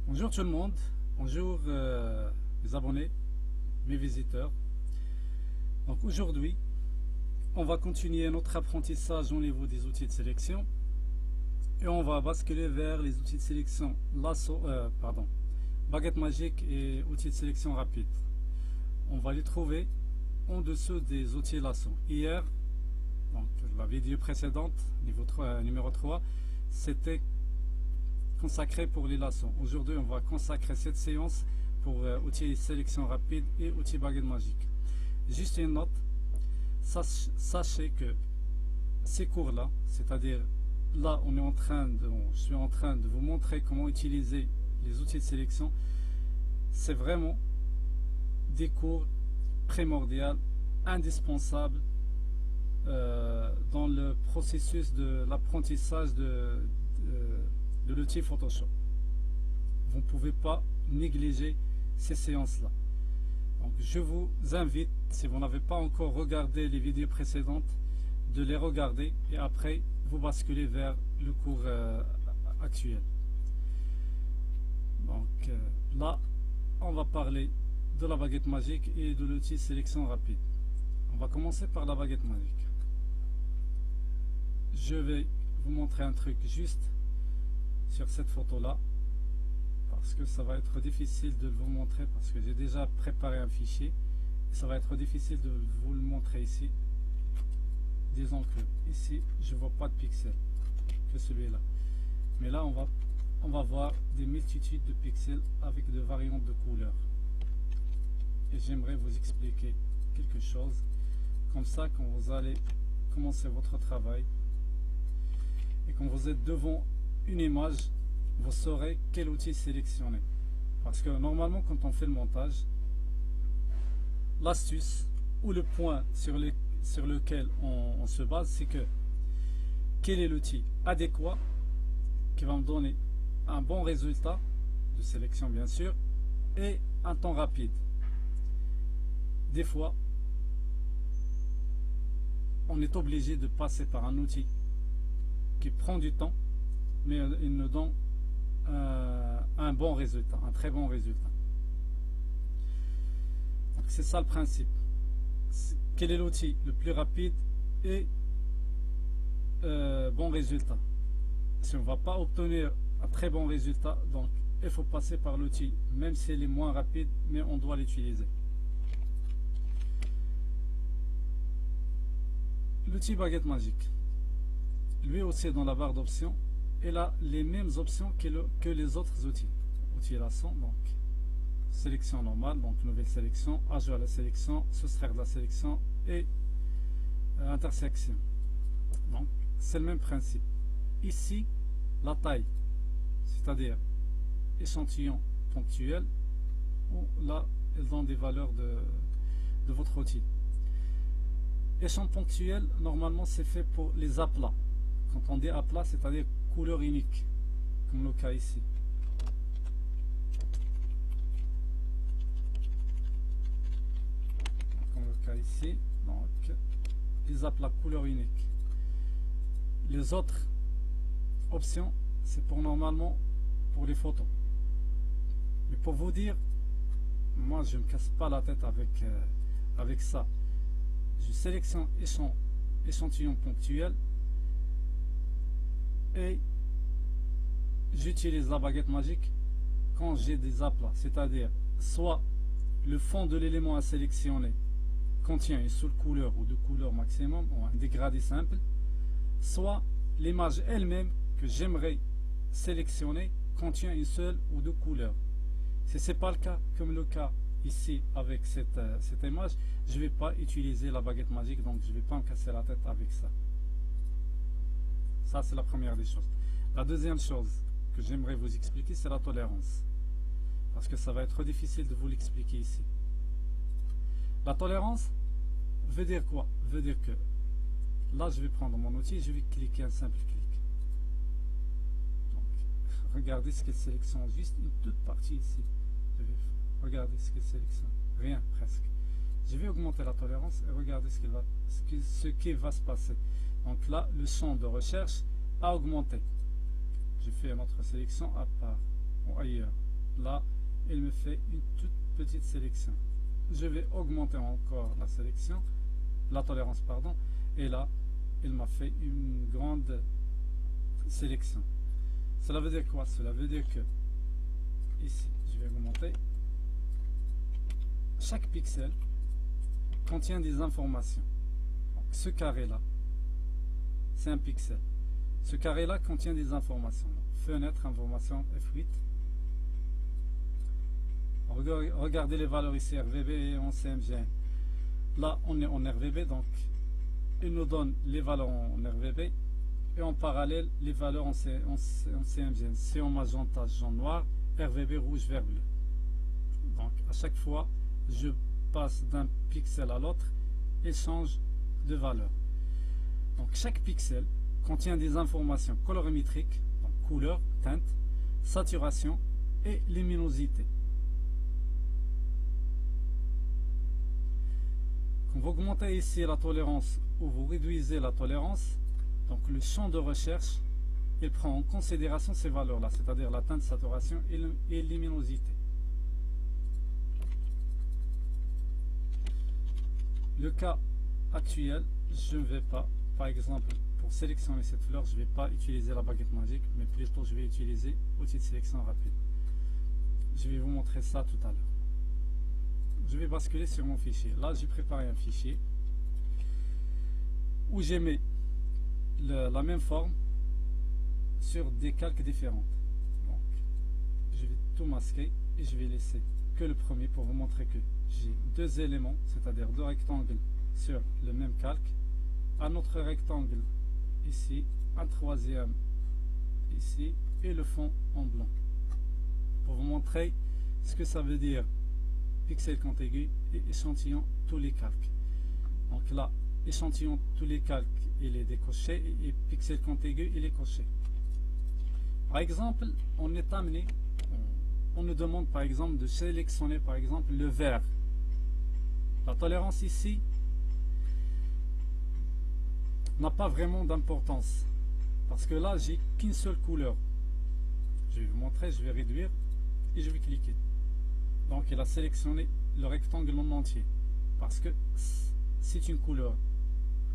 Bonjour tout le monde, bonjour les abonnés, mes visiteurs. Donc aujourd'hui, on va continuer notre apprentissage au niveau des outils de sélection et on va basculer vers les outils de sélection baguette magique et outils de sélection rapide. On va les trouver en dessous des outils lasso. Hier, donc la vidéo précédente, numéro 3, c'était consacré pour les lassos. Aujourd'hui, on va consacrer cette séance pour outils sélection rapide et outils baguette magique. Juste une note, sachez que ces cours-là, c'est-à-dire là, je suis en train de vous montrer comment utiliser les outils de sélection. C'est vraiment des cours primordiaux, indispensables dans le processus de l'apprentissage de l'outil Photoshop. Vous ne pouvez pas négliger ces séances-là. Donc, je vous invite, si vous n'avez pas encore regardé les vidéos précédentes, de les regarder et après vous basculez vers le cours actuel. Donc là, on va parler de la baguette magique et de l'outil sélection rapide. On va commencer par la baguette magique. Je vais vous montrer un truc juste sur cette photo là parce que ça va être difficile de vous montrer parce que j'ai déjà préparé un fichier et ça va être difficile de vous le montrer ici. Disons que ici je vois pas de pixels que celui-là, mais là on va voir des multitudes de pixels avec de variantes de couleurs et j'aimerais vous expliquer quelque chose comme ça quand vous allez commencer votre travail et quand vous êtes devant une image, vous saurez quel outil sélectionner. Parce que normalement, quand on fait le montage, l'astuce ou le point sur lequel on se base, c'est que quel est l'outil adéquat qui va me donner un bon résultat de sélection, bien sûr, et un temps rapide. Des fois, on est obligé de passer par un outil qui prend du temps, mais il nous donne un bon résultat, un très bon résultat. C'est ça le principe. Quel est l'outil le plus rapide et bon résultat? Si on ne va pas obtenir un très bon résultat, donc il faut passer par l'outil, même s'il est moins rapide, mais on doit l'utiliser. L'outil baguette magique, lui aussi dans la barre d'options, il a les mêmes options que les autres outils. Outils lasso, donc sélection normale, donc nouvelle sélection, ajout à la sélection, soustraire de la sélection et intersection. Donc c'est le même principe. Ici, la taille, c'est-à-dire échantillon ponctuel, où là, ils donnent des valeurs de votre outil. Échantillon ponctuel, normalement, c'est fait pour les aplats. Quand on dit aplat, c'est-à-dire couleur unique, comme le cas ici. Comme le cas ici, donc les aplats couleur unique. Les autres options, c'est pour normalement pour les photos. Mais pour vous dire, moi je ne me casse pas la tête avec ça. Je sélectionne échantillon ponctuel et j'utilise la baguette magique quand j'ai des aplats, c'est-à-dire soit le fond de l'élément à sélectionner contient une seule couleur ou deux couleurs maximum ou un dégradé simple, soit l'image elle-même que j'aimerais sélectionner contient une seule ou deux couleurs. Si ce n'est pas le cas, comme le cas ici avec cette image, je ne vais pas utiliser la baguette magique, donc je ne vais pas me casser la tête avec ça. Ça, c'est la première des choses. La deuxième chose que j'aimerais vous expliquer, c'est la tolérance. Parce que ça va être difficile de vous l'expliquer ici. La tolérance veut dire quoi? Veut dire que là, je vais prendre mon outil et je vais cliquer un simple clic. Donc, regardez ce qu'il sélectionne, juste une toute partie ici. Regardez ce qu'il sélectionne. Rien, presque. Je vais augmenter la tolérance et regardez ce qui va se passer. Donc là, le champ de recherche a augmenté. Je fais une autre sélection à part ou ailleurs. là, il me fait une toute petite sélection. Je vais augmenter encore la sélection, la tolérance, pardon, et là, il m'a fait une grande sélection. Cela veut dire quoi? Cela veut dire que, ici, je vais augmenter, chaque pixel contient des informations. Donc, ce carré-là, c'est un pixel. Ce carré-là contient des informations. Donc, fenêtre, information F8. Regardez les valeurs ici, RVB et en CMGN. Là, on est en RVB, donc il nous donne les valeurs en RVB et en parallèle les valeurs en CMGN. C'est en magenta, jaune, noir, RVB, rouge, vert, bleu. Donc, à chaque fois, je passe d'un pixel à l'autre et change de valeur. Donc, chaque pixel contient des informations colorimétriques, donc couleur, teinte, saturation et luminosité. Quand vous augmentez ici la tolérance ou vous réduisez la tolérance, donc le champ de recherche, il prend en considération ces valeurs-là, c'est-à-dire la teinte, saturation et luminosité. Le cas actuel, je ne vais pas, par exemple, pour sélectionner cette fleur, je ne vais pas utiliser la baguette magique, mais plutôt je vais utiliser outil de sélection rapide. Je vais vous montrer ça tout à l'heure. Je vais basculer sur mon fichier. Là, j'ai préparé un fichier où j'ai mis la même forme sur des calques différentes. Donc, je vais tout masquer et je vais laisser que le premier pour vous montrer que j'ai deux éléments, c'est-à-dire deux rectangles sur le même calque, un autre rectangle ici, un troisième ici et le fond en blanc. Pour vous montrer ce que ça veut dire pixel contigu et échantillon tous les calques. Donc là, échantillon tous les calques, il est décoché et pixel contigu, il est coché. Par exemple, on est amené, on nous demande par exemple de sélectionner par exemple le vert. La tolérance ici n'a pas vraiment d'importance parce que là j'ai qu'une seule couleur. Je vais vous montrer, je vais réduire et je vais cliquer. Donc il a sélectionné le rectangle en entier parce que c'est une couleur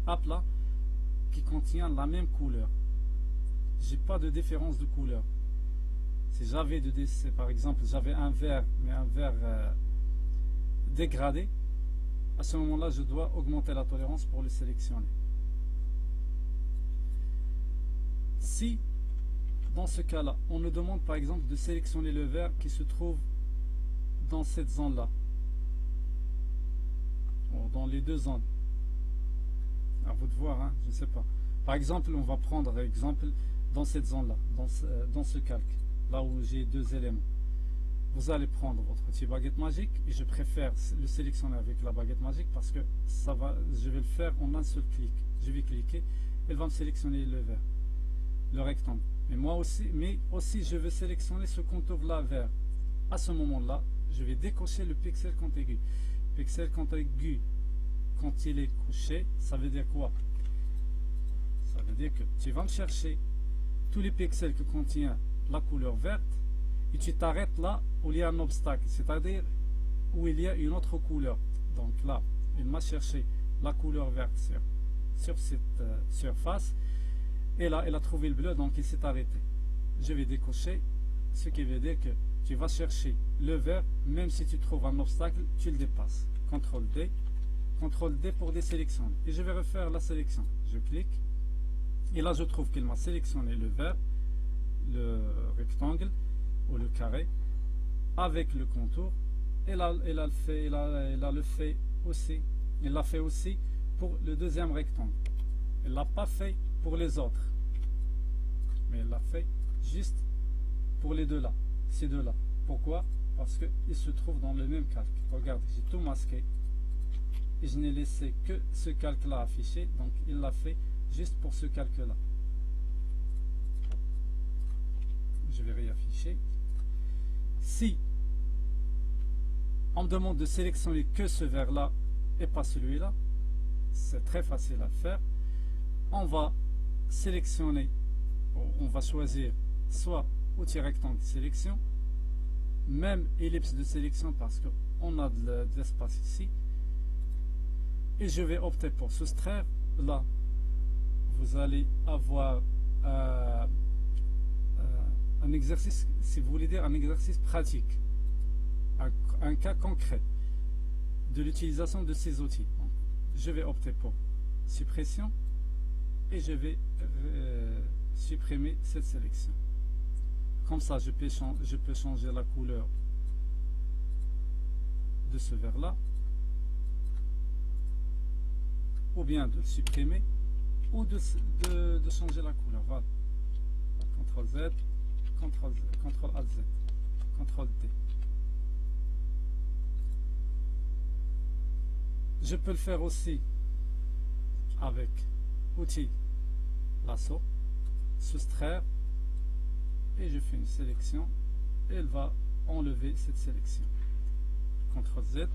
à plat qui contient la même couleur. J'ai pas de différence de couleur. Si j'avais par exemple j'avais un vert mais un vert dégradé, à ce moment là je dois augmenter la tolérance pour le sélectionner. Si dans ce cas là on nous demande par exemple de sélectionner le vert qui se trouve dans cette zone là, dans les deux zones, à vous de voir, hein, je ne sais pas. Par exemple, on va prendre exemple dans cette zone là, dans ce calque là où j'ai deux éléments. Vous allez prendre votre petit baguette magique et je préfère le sélectionner avec la baguette magique parce que je vais le faire en un seul clic. Je vais cliquer, elle va me sélectionner le vert, le rectangle. Mais aussi je veux sélectionner ce contour là vert. À ce moment là, je vais décocher le pixel contigu. Pixel contigu, quand il est couché, ça veut dire quoi? Ça veut dire que tu vas me chercher tous les pixels que contient la couleur verte et tu t'arrêtes là où il y a un obstacle, c'est-à-dire où il y a une autre couleur. Donc là, il m'a cherché la couleur verte sur cette surface et là, il a trouvé le bleu, donc il s'est arrêté. Je vais décocher, ce qui veut dire que tu vas chercher le vert, même si tu trouves un obstacle, tu le dépasses. CTRL D pour désélectionner. Et je vais refaire la sélection. Je clique. Et là, je trouve qu'il m'a sélectionné le vert, le rectangle ou le carré, avec le contour. Et là, il a fait aussi pour le deuxième rectangle. Il ne l'a pas fait pour les autres. Mais il l'a fait juste pour les deux là. Ces deux là. Pourquoi? Parce qu'ils se trouvent dans le même calque. Regardez, j'ai tout masqué et je n'ai laissé que ce calque là affiché, donc il l'a fait juste pour ce calque là. Je vais réafficher. Si on me demande de sélectionner que ce vert là et pas celui là, c'est très facile à faire. On va sélectionner, on va choisir soit outil rectangle sélection, même ellipse de sélection parce qu'on a de l'espace ici. Et je vais opter pour soustraire. Là, vous allez avoir un exercice, si vous voulez dire un exercice pratique, un cas concret de l'utilisation de ces outils. Donc, je vais opter pour suppression et je vais supprimer cette sélection. Comme ça, je peux changer la couleur de ce vert là, ou bien de le supprimer, ou de changer la couleur. Voilà. CTRL Z, CTRL AZ, CTRL D. Je peux le faire aussi avec outil lasso, soustraire, et je fais une sélection, et elle va enlever cette sélection. CTRL Z.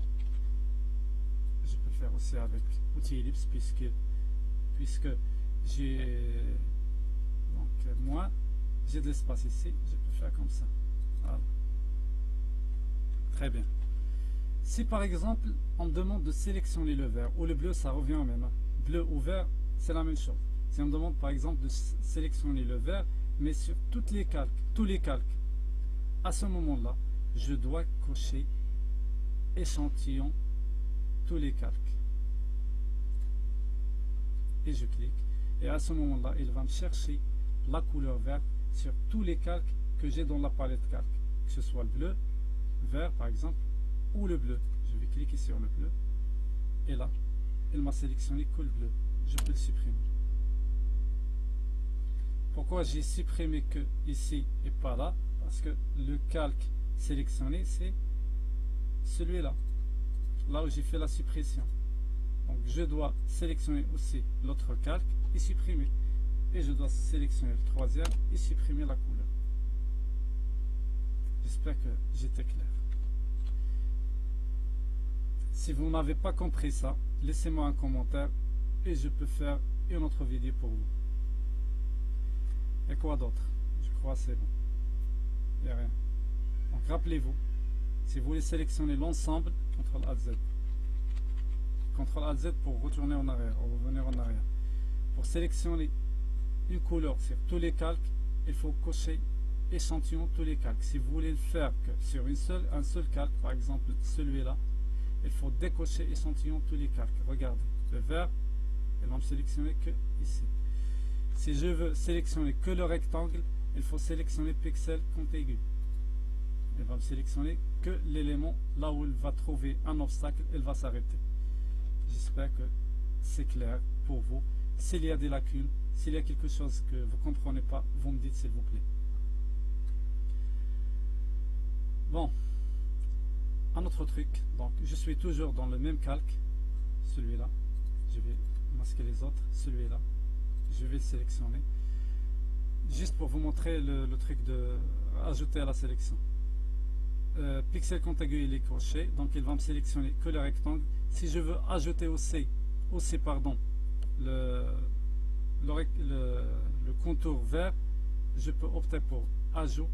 Je peux le faire aussi avec outil ellipse puisque j'ai donc moi j'ai de l'espace ici, je peux faire comme ça. Voilà. Très bien. Si par exemple on me demande de sélectionner le vert ou le bleu, ça revient au même. Bleu ou vert, c'est la même chose. Si on me demande par exemple de sélectionner le vert, mais sur tous les calques, à ce moment-là, je dois cocher échantillon tous les calques. Et je clique. Et à ce moment-là, il va me chercher la couleur verte sur tous les calques que j'ai dans la palette calque. Que ce soit le bleu, vert par exemple, ou le bleu. Je vais cliquer sur le bleu. Et là, il m'a sélectionné que le bleu. Je peux le supprimer. Pourquoi j'ai supprimé que ici et pas là? Parce que le calque sélectionné, c'est celui-là. Là où j'ai fait la suppression. Donc je dois sélectionner aussi l'autre calque et supprimer. Et je dois sélectionner le troisième et supprimer la couleur. J'espère que j'étais clair. Si vous n'avez pas compris ça, laissez-moi un commentaire et je peux faire une autre vidéo pour vous. Et quoi d'autre? Je crois que c'est bon. Il n'y a rien. Donc rappelez-vous, si vous voulez sélectionner l'ensemble, CTRL AZ. CTRL AZ pour retourner en arrière, ou revenir en arrière. Pour sélectionner une couleur sur tous les calques, il faut cocher échantillon tous les calques. Si vous voulez le faire que sur un seul calque, par exemple celui-là, il faut décocher échantillon tous les calques. Regardez, le vert, il va me sélectionner que ici. Si je veux sélectionner que le rectangle, il faut sélectionner pixel contigu. Il va me sélectionner que l'élément là où il va trouver un obstacle, il va s'arrêter. J'espère que c'est clair pour vous. S'il y a des lacunes, s'il y a quelque chose que vous ne comprenez pas, vous me dites s'il vous plaît. Bon, un autre truc. Donc, je suis toujours dans le même calque, celui-là. Je vais masquer les autres, celui-là. Je vais le sélectionner. Juste pour vous montrer le truc de ajouter à la sélection. Pixel contigu, il est coché, donc il va me sélectionner que le rectangle. Si je veux ajouter aussi le contour vert, je peux opter pour ajout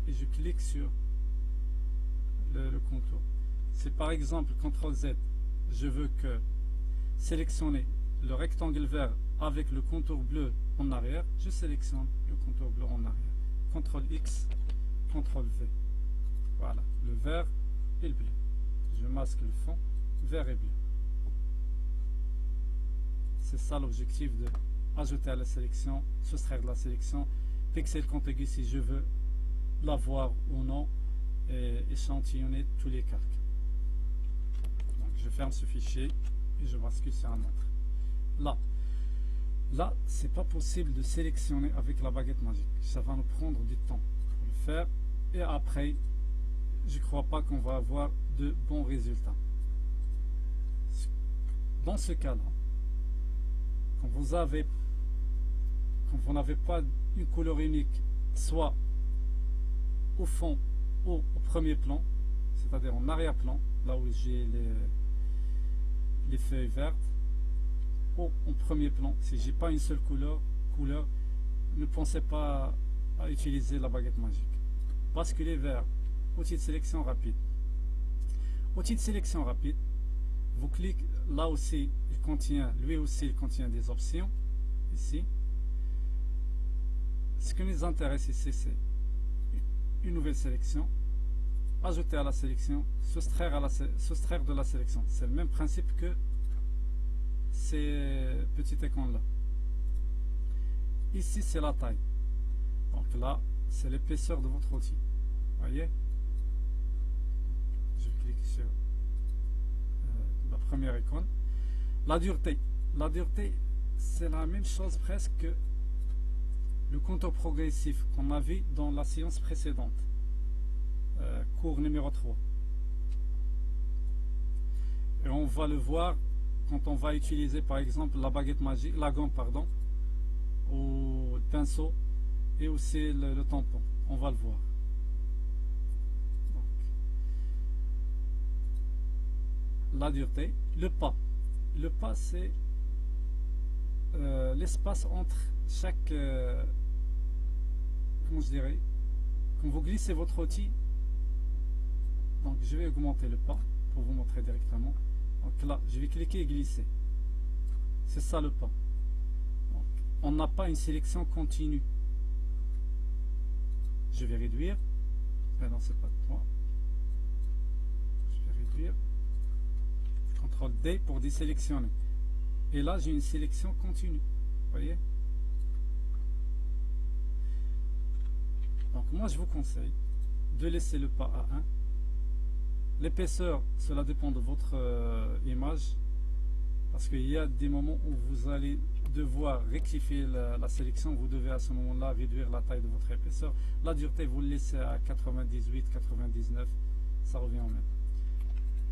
et je clique sur le contour. Si par exemple CTRL Z, je veux que sélectionner le rectangle vert avec le contour bleu en arrière, je sélectionne le contour bleu en arrière. CTRL X, CTRL V. Voilà, le vert et le bleu. Je masque le fond, vert et bleu. C'est ça l'objectif de ajouter à la sélection, soustraire de la sélection, pixel contigu si je veux l'avoir ou non, et échantillonner tous les calques. Donc je ferme ce fichier et je bascule sur un autre. Là, c'est pas possible de sélectionner avec la baguette magique. Ça va nous prendre du temps pour le faire et après, je crois pas qu'on va avoir de bons résultats. Dans ce cas-là, quand vous n'avez pas une couleur unique, soit au fond ou au premier plan, c'est-à-dire en arrière-plan, là où j'ai les feuilles vertes, ou en premier plan, si j'ai pas une seule couleur, ne pensez pas à utiliser la baguette magique. Basculer vers outil de sélection rapide. Outil de sélection rapide, vous cliquez là aussi, lui aussi il contient des options ici. Ce qui nous intéresse ici, c'est une nouvelle sélection, ajouter à la sélection, soustraire de la sélection. C'est le même principe que ces petits icônes là. Ici c'est la taille, donc là c'est l'épaisseur de votre outil. Voyez, je clique sur la première icône. La dureté c'est la même chose presque que le contour progressif qu'on a vu dans la séance précédente, cours numéro 3. Et on va le voir quand on va utiliser par exemple la baguette magique, la gomme pardon, ou le pinceau et aussi le tampon. On va le voir. Donc, la dureté, le pas. Le pas c'est l'espace entre chaque, comment je dirais, quand vous glissez votre outil. Donc je vais augmenter le pas pour vous montrer directement. Donc là je vais cliquer et glisser, c'est ça le pas. Donc, on n'a pas une sélection continue. Je vais réduire, ah non c'est pas toi, je vais réduire, CTRL D pour désélectionner, et là j'ai une sélection continue, voyez. Donc moi je vous conseille de laisser le pas à 1. L'épaisseur, cela dépend de votre image, parce qu'il y a des moments où vous allez devoir rectifier la sélection. Vous devez à ce moment-là réduire la taille de votre épaisseur. La dureté, vous le laissez à 98, 99, ça revient au même.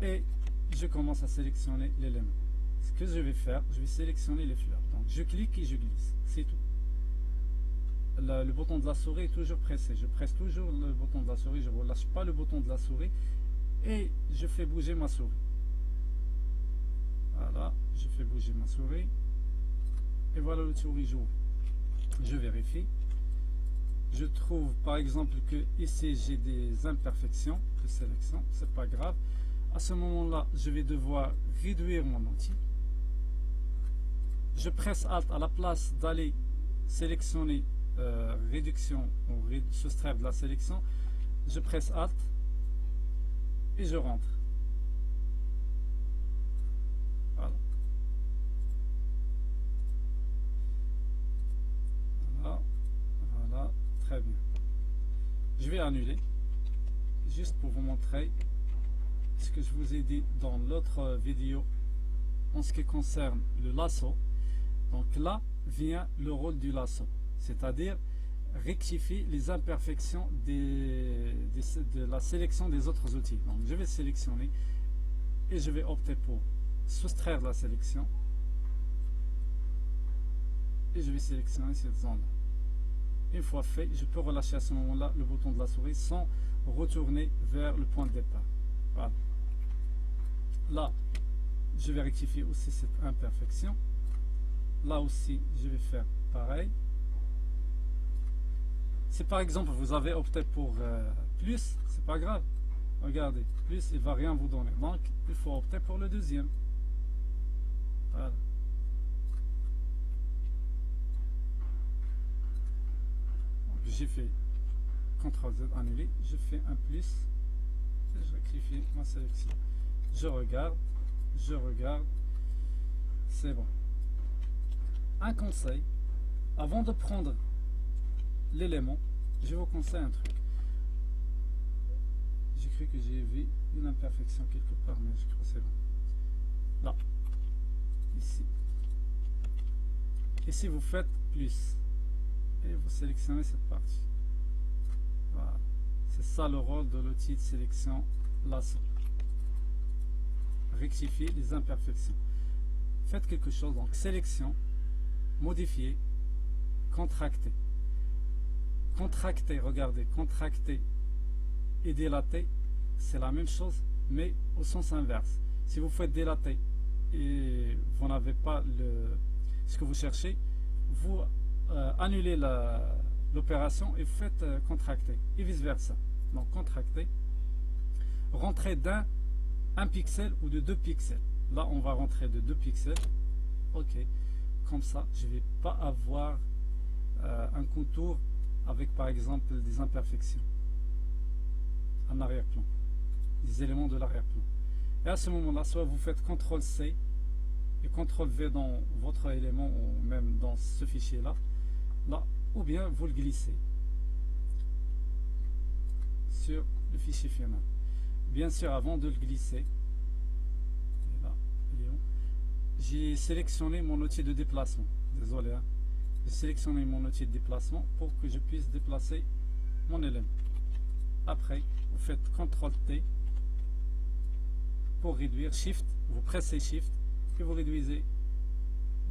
Et je commence à sélectionner l'élément. Ce que je vais faire, je vais sélectionner les fleurs. Donc je clique et je glisse, c'est tout. Le bouton de la souris est toujours pressé. Je presse toujours le bouton de la souris, je ne relâche pas le bouton de la souris et je fais bouger ma souris. Voilà, je fais bouger ma souris et voilà le souris joue. Je vérifie. Je trouve par exemple que ici j'ai des imperfections de sélection, c'est pas grave. À ce moment-là, je vais devoir réduire mon outil. Je presse Alt à la place d'aller sélectionner réduction ou soustraire de la sélection. Je presse Alt et je rentre. Voilà. Voilà, voilà, très bien. Je vais annuler, juste pour vous montrer ce que je vous ai dit dans l'autre vidéo en ce qui concerne le lasso. Donc là vient le rôle du lasso, c'est-à-dire rectifier les imperfections de la sélection des autres outils. Donc je vais sélectionner et je vais opter pour soustraire la sélection et je vais sélectionner cette zone là. Une fois fait, je peux relâcher à ce moment là le bouton de la souris sans retourner vers le point de départ. Voilà. Là je vais rectifier aussi cette imperfection. Là aussi je vais faire pareil. Si par exemple vous avez opté pour plus, c'est pas grave. Regardez, plus il va rien vous donner. Donc il faut opter pour le deuxième. Voilà. J'ai fait CTRL Z annuler, je fais un plus et je rectifie ma sélection. Je regarde, c'est bon. Un conseil, avant de prendre l'élément, je vous conseille un truc. J'ai cru que j'ai vu une imperfection quelque part, mais je crois que c'est bon. Là, ici. Ici, vous faites plus et vous sélectionnez cette partie. Voilà. C'est ça le rôle de l'outil de sélection lasso. Rectifier les imperfections. Faites quelque chose, donc sélection, modifier, contracter. Contracter, regardez, contracter et dilater, c'est la même chose, mais au sens inverse. Si vous faites dilater et vous n'avez pas ce que vous cherchez, vous annulez l'opération et vous faites contracter, et vice versa. maintenant contracté, rentrer un pixel ou de 2 pixels. Là, on va rentrer de 2 pixels. Ok, comme ça, je ne vais pas avoir un contour avec par exemple des imperfections en arrière-plan, des éléments de l'arrière-plan. Et à ce moment-là, soit vous faites CTRL-C et CTRL-V dans votre élément ou même dans ce fichier-là, ou bien vous le glissez sur le fichier final. Bien sûr, avant de le glisser, j'ai sélectionné mon outil de déplacement. Désolé, hein. J'ai sélectionné mon outil de déplacement pour que je puisse déplacer mon élément. Après, vous faites CTRL-T pour réduire, Shift, vous pressez Shift et vous réduisez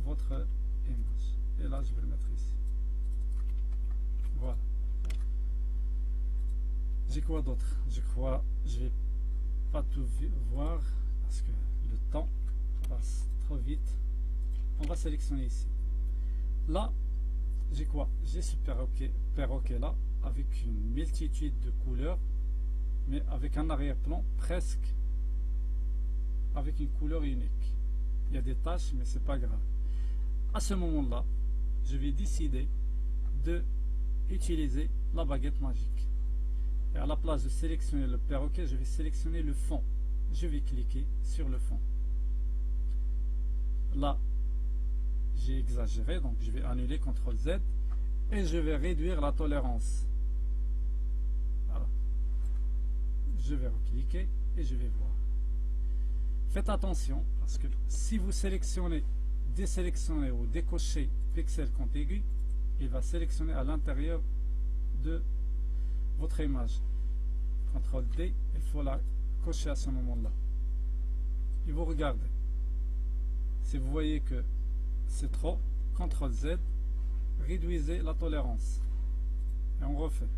votre image. Et là, je vais le mettre ici. Voilà. J'ai quoi d'autre? Je vais pas tout voir parce que le temps passe trop vite. On va sélectionner ici. Là, j'ai quoi? J'ai ce perroquet là avec une multitude de couleurs, mais avec un arrière-plan presque avec une couleur unique. Il y a des taches, mais c'est pas grave. À ce moment-là, je vais décider de utiliser la baguette magique. Et à la place de sélectionner le perroquet, je vais sélectionner le fond. Je vais cliquer sur le fond. Là, j'ai exagéré, donc je vais annuler CTRL-Z et je vais réduire la tolérance. Voilà. Je vais recliquer et je vais voir. Faites attention parce que si vous désélectionnez ou décochez pixel contigu, il va sélectionner à l'intérieur de votre image. CTRL-D, il faut la cocher à ce moment-là. Et vous regardez. Si vous voyez que c'est trop, CTRL-Z, réduisez la tolérance. Et on refait.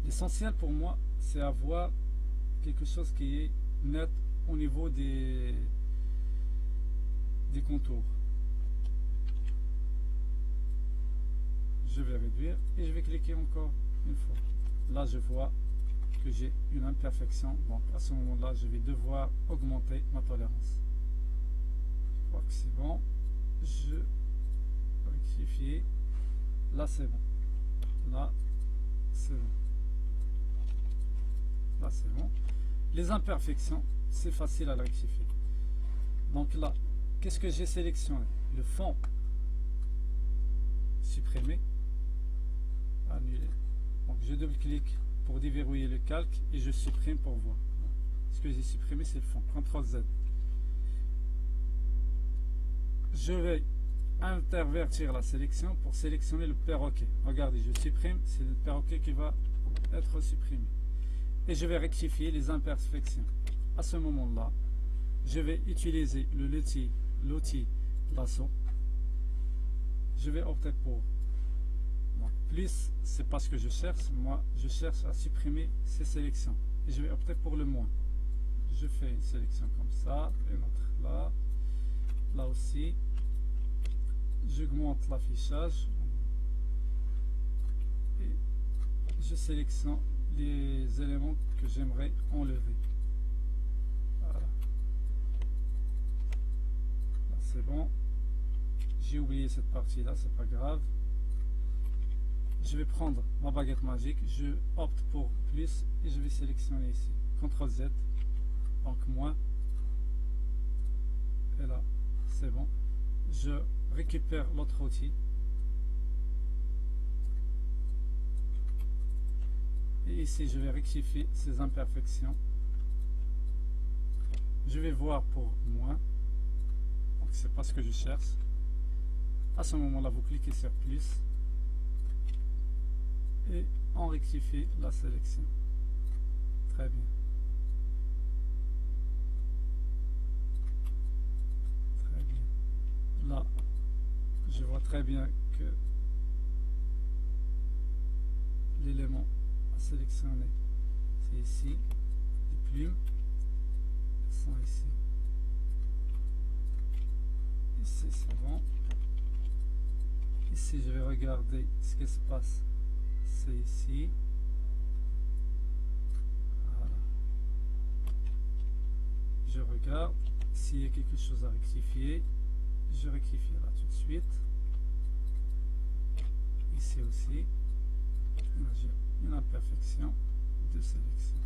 L'essentiel pour moi, c'est avoir quelque chose qui est net au niveau des contours. Je vais réduire et je vais cliquer encore une fois. Là, je vois que j'ai une imperfection. Donc, à ce moment-là, je vais devoir augmenter ma tolérance. Je crois que c'est bon. Je rectifie. Là, c'est bon. Là, c'est bon. Là, c'est bon. Les imperfections, c'est facile à rectifier. Donc là, qu'est-ce que j'ai sélectionné? Le fond. Supprimer. Annuler. Donc je double-clique pour déverrouiller le calque et je supprime pour voir. Ce que j'ai supprimé, c'est le fond. CTRL-Z. Je vais intervertir la sélection pour sélectionner le perroquet. Regardez, je supprime, c'est le perroquet qui va être supprimé. Et je vais rectifier les imperfections. À ce moment-là, je vais utiliser l'outil lasso. Je vais opter pour plus, c'est pas ce que je cherche. Moi, je cherche à supprimer ces sélections. Et je vais opter pour le moins. Je fais une sélection comme ça, une autre là, là aussi. J'augmente l'affichage et je sélectionne les éléments que j'aimerais enlever. Voilà. Là, c'est bon. J'ai oublié cette partie là, c'est pas grave. Je vais prendre ma baguette magique, je opte pour plus et je vais sélectionner ici. CTRL-Z, donc moins. Et là, c'est bon. Je récupère l'autre outil. Et ici, je vais rectifier ces imperfections. Je vais voir pour moins. Donc, c'est pas ce que je cherche. À ce moment-là, vous cliquez sur plus. Et on rectifie la sélection. Très bien. Très bien. Là, je vois très bien que l'élément à sélectionner, c'est ici. Les plumes sont ici. Ici, c'est bon. Ici, je vais regarder ce qui se passe. C'est ici. je regarde s'il y a quelque chose à rectifier, je rectifie là tout de suite. Ici aussi, j'ai une imperfection de sélection.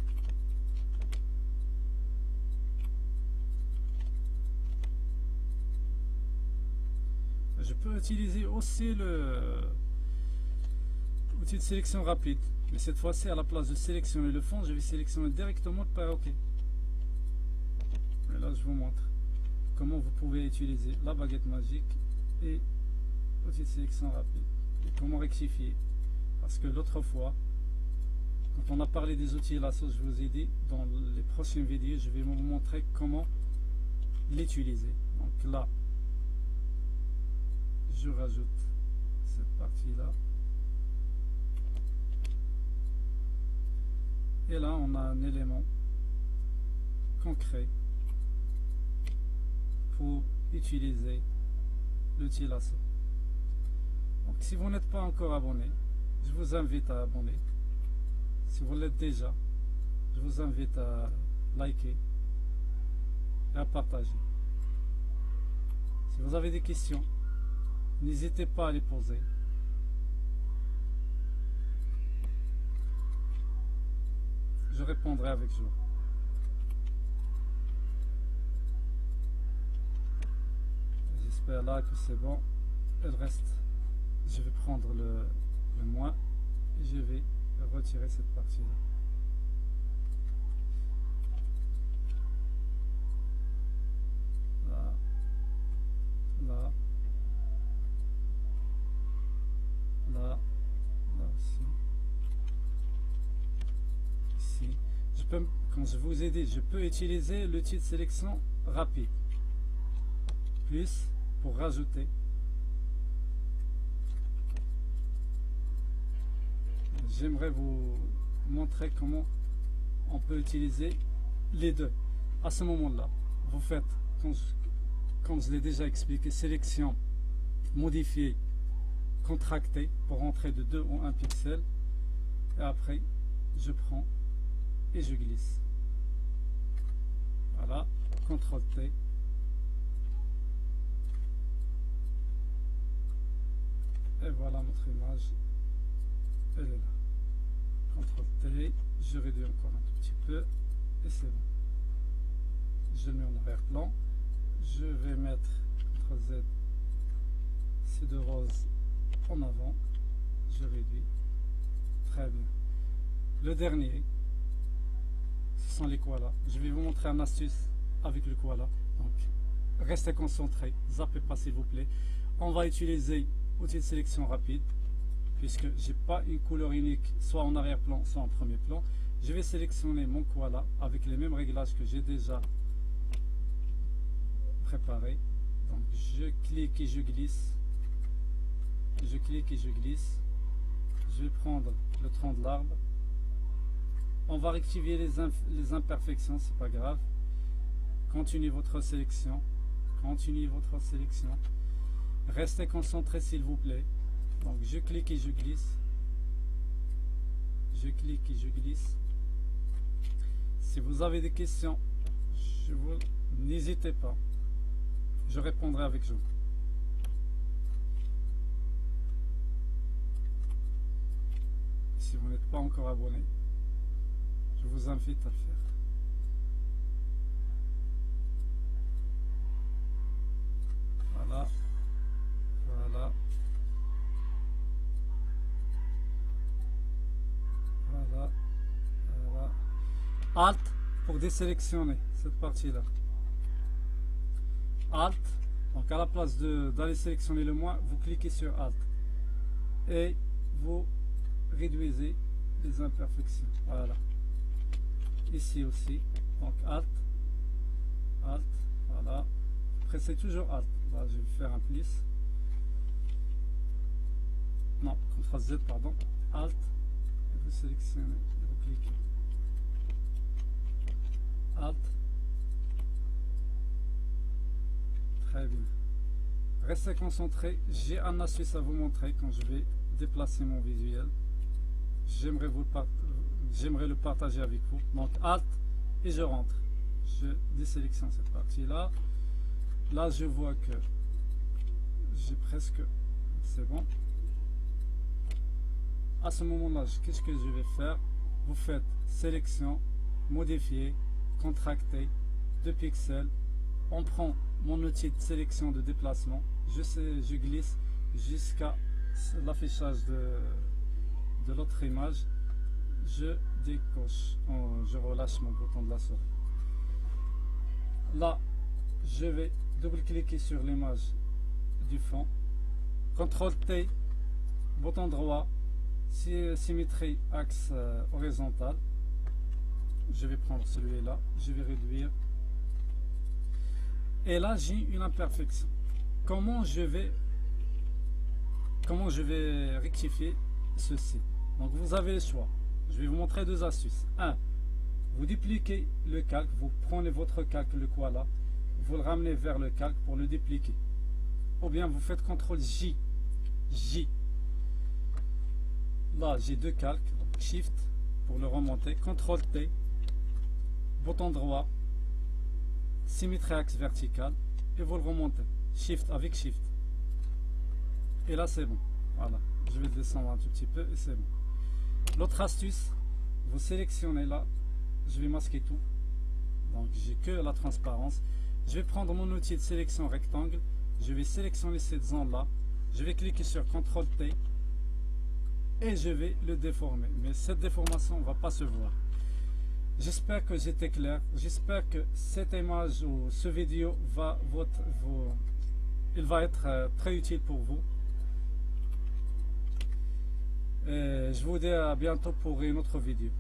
Je peux utiliser aussi l'outil de sélection rapide, mais cette fois-ci, à la place de sélectionner le fond, je vais sélectionner directement le perroquet. Et là, je vous montre comment vous pouvez utiliser la baguette magique et l'outil de sélection rapide. Et comment rectifier. Parce que l'autre fois, quand on a parlé des outils lasso, je vous ai dit, dans les prochaines vidéos, je vais vous montrer comment l'utiliser. Donc là, je rajoute cette partie-là. Et là, on a un élément concret pour utiliser l'outil lasso. Donc, si vous n'êtes pas encore abonné, je vous invite à abonner. Si vous l'êtes déjà, je vous invite à liker et à partager. Si vous avez des questions, n'hésitez pas à les poser. Je répondrai avec joie. J'espère là que c'est bon. Et le reste, je vais prendre le moins et je vais retirer cette partie-là. Là, là, là, là aussi, ici. Quand je vous ai dit, je peux utiliser l'outil de sélection rapide, plus pour rajouter. J'aimerais vous montrer comment on peut utiliser les deux. À ce moment-là, vous faites, comme je l'ai déjà expliqué, sélection, modifier, contracter pour rentrer de 2 ou 1 pixel. Et après, je prends et je glisse. Voilà, CTRL T. Et voilà notre image. Elle est là. CTRL T, je réduis encore un tout petit peu et c'est bon. Je mets en arrière-plan. Je vais mettre CTRL Z, ces deux roses en avant. Je réduis. Très bien. Le dernier, ce sont les koalas. Je vais vous montrer une astuce avec le koala. Donc, restez concentrés. Zappez pas s'il vous plaît. On va utiliser l'outil de sélection rapide. Puisque j'ai pas une couleur unique, soit en arrière-plan, soit en premier plan, je vais sélectionner mon koala avec les mêmes réglages que j'ai déjà préparés. Donc je clique et je glisse, je clique et je glisse. Je vais prendre le tronc de l'arbre. On va rectifier les imperfections, c'est pas grave. Continuez votre sélection, continuez votre sélection. Restez concentrés s'il vous plaît. Donc je clique et je glisse. Je clique et je glisse. Si vous avez des questions, n'hésitez pas. Je répondrai avec joie. Si vous n'êtes pas encore abonné, je vous invite à le faire. Voilà. Voilà. Voilà, voilà. Alt pour désélectionner cette partie-là. Alt, donc à la place d'aller sélectionner le moins, vous cliquez sur Alt et vous réduisez les imperfections. Voilà. Ici aussi, donc Alt, Alt, voilà. Pressez toujours Alt. Là, je vais faire un plus. Non, CTRL Z, pardon. Alt. Vous sélectionnez et vous cliquez. Alt. Très bien. Restez concentrés. J'ai un astuce à vous montrer quand je vais déplacer mon visuel. J'aimerais le partager avec vous. Donc Alt et je rentre. je désélectionne cette partie là. Là je vois que j'ai presque, c'est bon. À ce moment là, qu'est-ce que je vais faire? Vous faites sélection, modifier, contracter, 2 pixels. On prend mon outil de sélection de déplacement, je glisse jusqu'à l'affichage de l'autre image, je décoche, je relâche mon bouton de la souris. Là je vais double-cliquer sur l'image du fond, CTRL T, bouton droit, symétrie axe horizontal, je vais prendre celui-là, je vais réduire, et là j'ai une imperfection. Comment je vais rectifier ceci? Donc vous avez le choix. Je vais vous montrer 2 astuces. 1. Vous dupliquez le calque, vous prenez votre calque, le Koala, vous le ramenez vers le calque pour le dupliquer. Ou bien vous faites CTRL J. Là j'ai 2 calques, donc Shift pour le remonter, CTRL T, bouton droit, symétrie axe vertical, et vous le remontez. Shift avec Shift. Et là c'est bon. Voilà. Je vais descendre un tout petit peu et c'est bon. L'autre astuce, vous sélectionnez là, je vais masquer tout. Donc j'ai que la transparence. Je vais prendre mon outil de sélection rectangle. Je vais sélectionner cette zone là. Je vais cliquer sur CTRL T. Et je vais le déformer. Mais cette déformation ne va pas se voir. J'espère que j'étais clair. J'espère que cette image ou ce vidéo va être très utile pour vous. Et je vous dis à bientôt pour une autre vidéo.